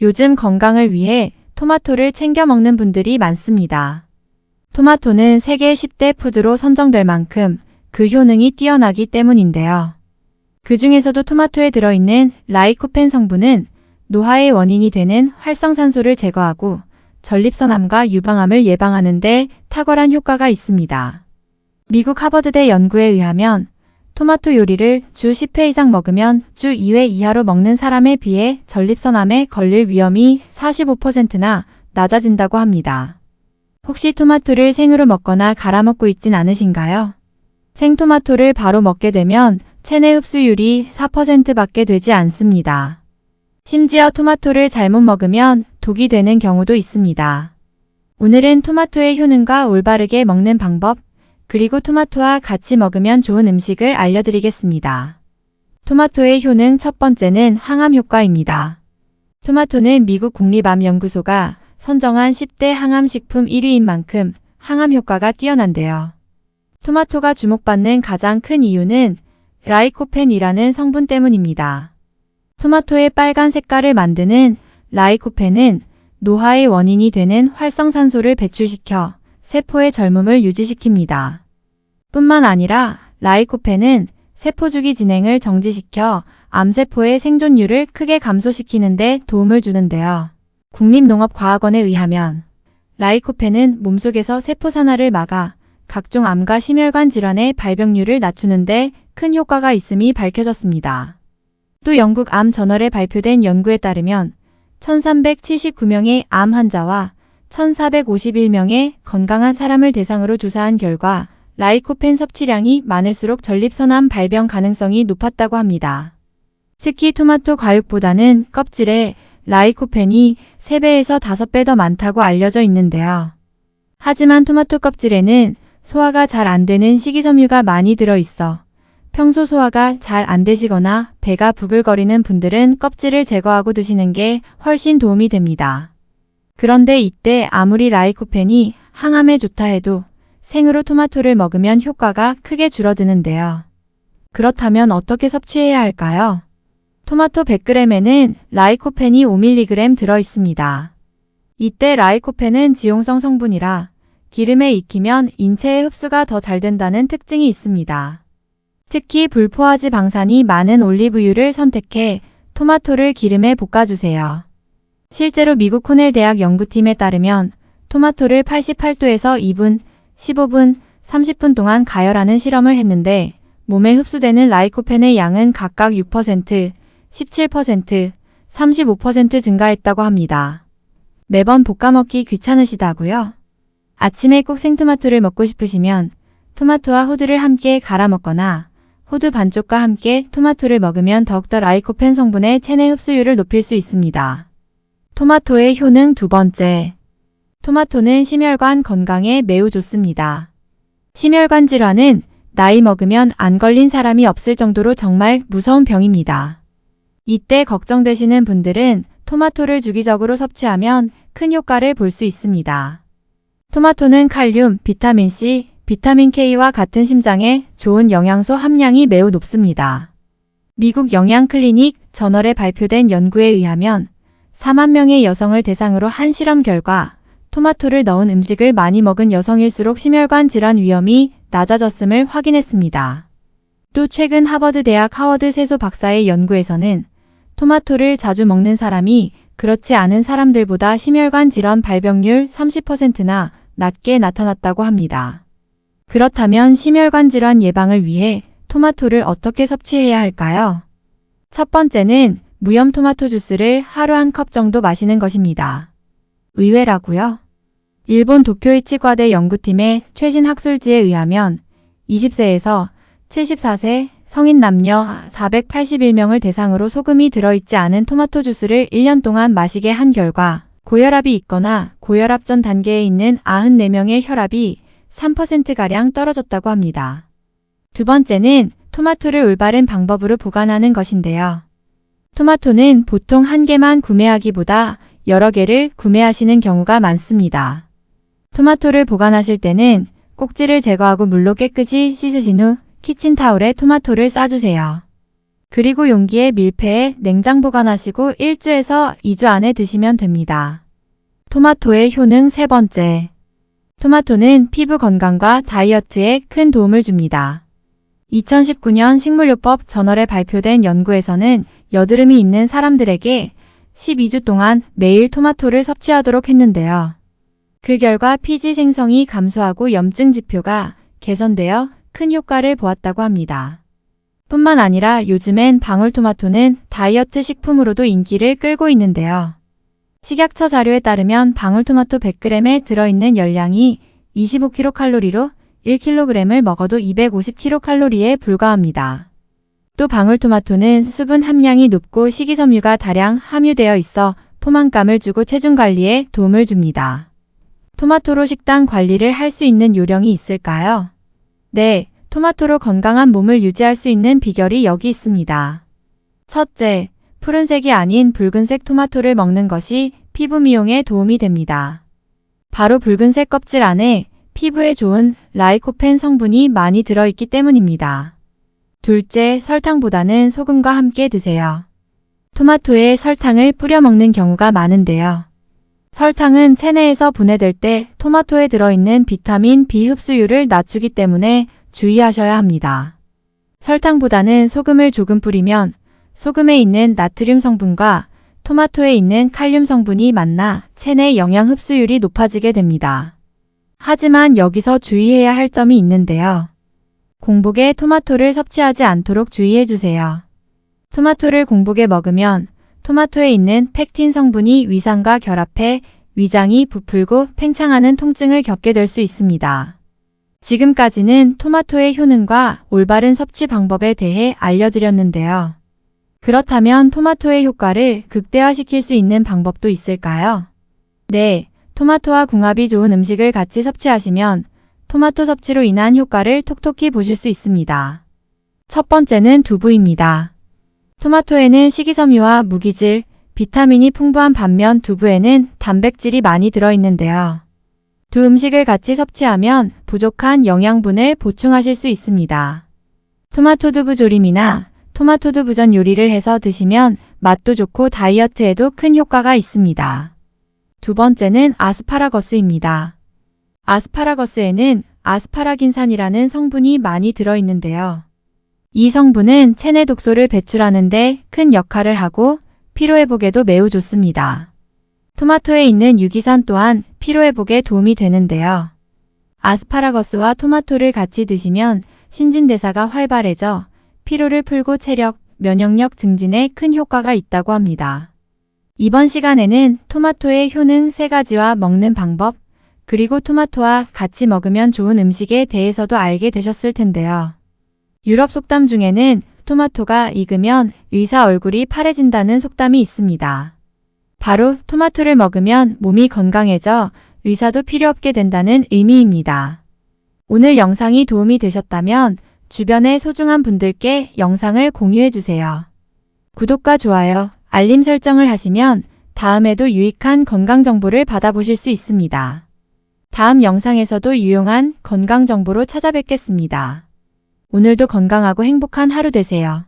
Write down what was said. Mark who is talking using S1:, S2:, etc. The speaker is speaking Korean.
S1: 요즘 건강을 위해 토마토를 챙겨 먹는 분들이 많습니다. 토마토는 세계 10대 푸드로 선정될 만큼 그 효능이 뛰어나기 때문인데요. 그 중에서도 토마토에 들어있는 라이코펜 성분은 노화의 원인이 되는 활성산소를 제거하고 전립선암과 유방암을 예방하는 데 탁월한 효과가 있습니다. 미국 하버드대 연구에 의하면 토마토 요리를 주 10회 이상 먹으면 주 2회 이하로 먹는 사람에 비해 전립선암에 걸릴 위험이 45%나 낮아진다고 합니다. 혹시 토마토를 생으로 먹거나 갈아 먹고 있진 않으신가요? 생토마토를 바로 먹게 되면 체내 흡수율이 4%밖에 되지 않습니다. 심지어 토마토를 잘못 먹으면 독이 되는 경우도 있습니다. 오늘은 토마토의 효능과 올바르게 먹는 방법, 그리고 토마토와 같이 먹으면 좋은 음식을 알려드리겠습니다. 토마토의 효능 첫 번째는 항암 효과입니다. 토마토는 미국 국립암연구소가 선정한 10대 항암식품 1위인 만큼 항암 효과가 뛰어난데요. 토마토가 주목받는 가장 큰 이유는 라이코펜이라는 성분 때문입니다. 토마토의 빨간 색깔을 만드는 라이코펜은 노화의 원인이 되는 활성산소를 배출시켜 세포의 젊음을 유지시킵니다. 뿐만 아니라 라이코펜은 세포주기 진행을 정지시켜 암세포의 생존율을 크게 감소시키는 데 도움을 주는데요. 국립농업과학원에 의하면 라이코펜은 몸속에서 세포 산화를 막아 각종 암과 심혈관 질환의 발병률을 낮추는 데 큰 효과가 있음이 밝혀졌습니다. 또 영국 암 저널에 발표된 연구에 따르면 1379명의 암 환자와 1451명의 건강한 사람을 대상으로 조사한 결과 라이코펜 섭취량이 많을수록 전립선암 발병 가능성이 높았다고 합니다. 특히 토마토 과육보다는 껍질에 라이코펜이 3배에서 5배 더 많다고 알려져 있는데요. 하지만 토마토 껍질에는 소화가 잘 안 되는 식이섬유가 많이 들어있어 평소 소화가 잘 안 되시거나 배가 부글거리는 분들은 껍질을 제거하고 드시는 게 훨씬 도움이 됩니다. 그런데 이때 아무리 라이코펜이 항암에 좋다 해도 생으로 토마토를 먹으면 효과가 크게 줄어드는데요. 그렇다면 어떻게 섭취해야 할까요? 토마토 100g에는 라이코펜이 5mg 들어있습니다. 이때 라이코펜은 지용성 성분이라 기름에 익히면 인체의 흡수가 더 잘 된다는 특징이 있습니다. 특히 불포화지 방산이 많은 올리브유를 선택해 토마토를 기름에 볶아주세요. 실제로 미국 코넬 대학 연구팀에 따르면 토마토를 88도에서 2분, 15분, 30분 동안 가열하는 실험을 했는데 몸에 흡수되는 라이코펜의 양은 각각 6%, 17%, 35% 증가했다고 합니다. 매번 볶아먹기 귀찮으시다고요? 아침에 꼭 생토마토를 먹고 싶으시면 토마토와 호두를 함께 갈아 먹거나 호두 반쪽과 함께 토마토를 먹으면 더욱더 라이코펜 성분의 체내 흡수율을 높일 수 있습니다. 토마토의 효능 두 번째. 토마토는 심혈관 건강에 매우 좋습니다. 심혈관 질환은 나이 먹으면 안 걸린 사람이 없을 정도로 정말 무서운 병입니다. 이때 걱정되시는 분들은 토마토를 주기적으로 섭취하면 큰 효과를 볼 수 있습니다. 토마토는 칼륨, 비타민C, 비타민 K와 같은 심장에 좋은 영양소 함량이 매우 높습니다. 미국 영양클리닉 저널에 발표된 연구에 의하면 4만 명의 여성을 대상으로 한 실험 결과 토마토를 넣은 음식을 많이 먹은 여성일수록 심혈관 질환 위험이 낮아졌음을 확인했습니다. 또 최근 하버드 대학 하워드 세소 박사의 연구에서는 토마토를 자주 먹는 사람이 그렇지 않은 사람들보다 심혈관 질환 발병률 30%나 낮게 나타났다고 합니다. 그렇다면 심혈관 질환 예방을 위해 토마토를 어떻게 섭취해야 할까요? 첫 번째는 무염 토마토 주스를 하루 1컵 정도 마시는 것입니다. 의외라고요? 일본 도쿄이치과대 연구팀의 최신 학술지에 의하면 20세에서 74세 성인 남녀 481명을 대상으로 소금이 들어있지 않은 토마토 주스를 1년 동안 마시게 한 결과 고혈압이 있거나 고혈압 전 단계에 있는 94명의 혈압이 3%가량 떨어졌다고 합니다. 두 번째는 토마토를 올바른 방법으로 보관하는 것인데요. 토마토는 보통 한 개만 구매하기보다 여러 개를 구매하시는 경우가 많습니다. 토마토를 보관하실 때는 꼭지를 제거하고 물로 깨끗이 씻으신 후 키친타올에 토마토를 싸주세요. 그리고 용기에 밀폐해 냉장 보관하시고 1주에서 2주 안에 드시면 됩니다. 토마토의 효능 세 번째. 토마토는 피부 건강과 다이어트에 큰 도움을 줍니다. 2019년 식물요법 저널에 발표된 연구에서는 여드름이 있는 사람들에게 12주 동안 매일 토마토를 섭취하도록 했는데요. 그 결과 피지 생성이 감소하고 염증 지표가 개선되어 큰 효과를 보았다고 합니다. 뿐만 아니라 요즘엔 방울토마토는 다이어트 식품으로도 인기를 끌고 있는데요. 식약처 자료에 따르면 방울토마토 100g에 들어있는 열량이 25kcal로 1kg을 먹어도 250kcal에 불과합니다. 또 방울토마토는 수분 함량이 높고 식이섬유가 다량 함유되어 있어 포만감을 주고 체중 관리에 도움을 줍니다. 토마토로 식단 관리를 할 수 있는 요령이 있을까요? 네, 토마토로 건강한 몸을 유지할 수 있는 비결이 여기 있습니다. 첫째, 푸른색이 아닌 붉은색 토마토를 먹는 것이 피부 미용에 도움이 됩니다. 바로 붉은색 껍질 안에 피부에 좋은 라이코펜 성분이 많이 들어있기 때문입니다. 둘째, 설탕보다는 소금과 함께 드세요. 토마토에 설탕을 뿌려 먹는 경우가 많은데요. 설탕은 체내에서 분해될 때 토마토에 들어있는 비타민 B 흡수율을 낮추기 때문에 주의하셔야 합니다. 설탕보다는 소금을 조금 뿌리면 소금에 있는 나트륨 성분과 토마토에 있는 칼륨 성분이 만나 체내 영양 흡수율이 높아지게 됩니다. 하지만 여기서 주의해야 할 점이 있는데요. 공복에 토마토를 섭취하지 않도록 주의해 주세요. 토마토를 공복에 먹으면 토마토에 있는 펙틴 성분이 위산과 결합해 위장이 부풀고 팽창하는 통증을 겪게 될 수 있습니다. 지금까지는 토마토의 효능과 올바른 섭취 방법에 대해 알려드렸는데요. 그렇다면 토마토의 효과를 극대화시킬 수 있는 방법도 있을까요? 네, 토마토와 궁합이 좋은 음식을 같이 섭취하시면 토마토 섭취로 인한 효과를 톡톡히 보실 수 있습니다. 첫 번째는 두부입니다. 토마토에는 식이섬유와 무기질, 비타민이 풍부한 반면 두부에는 단백질이 많이 들어있는데요. 두 음식을 같이 섭취하면 부족한 영양분을 보충하실 수 있습니다. 토마토 두부 조림이나 토마토 두부전 요리를 해서 드시면 맛도 좋고 다이어트에도 큰 효과가 있습니다. 두 번째는 아스파라거스입니다. 아스파라거스에는 아스파라긴산이라는 성분이 많이 들어있는데요. 이 성분은 체내 독소를 배출하는 데 큰 역할을 하고 피로회복에도 매우 좋습니다. 토마토에 있는 유기산 또한 피로회복에 도움이 되는데요. 아스파라거스와 토마토를 같이 드시면 신진대사가 활발해져 피로를 풀고 체력, 면역력 증진에 큰 효과가 있다고 합니다. 이번 시간에는 토마토의 효능 3가지와 먹는 방법, 그리고 토마토와 같이 먹으면 좋은 음식에 대해서도 알게 되셨을 텐데요. 유럽 속담 중에는 토마토가 익으면 의사 얼굴이 파래진다는 속담이 있습니다. 바로 토마토를 먹으면 몸이 건강해져 의사도 필요 없게 된다는 의미입니다. 오늘 영상이 도움이 되셨다면 주변의 소중한 분들께 영상을 공유해 주세요. 구독과 좋아요, 알림 설정을 하시면 다음에도 유익한 건강 정보를 받아보실 수 있습니다. 다음 영상에서도 유용한 건강 정보로 찾아뵙겠습니다. 오늘도 건강하고 행복한 하루 되세요.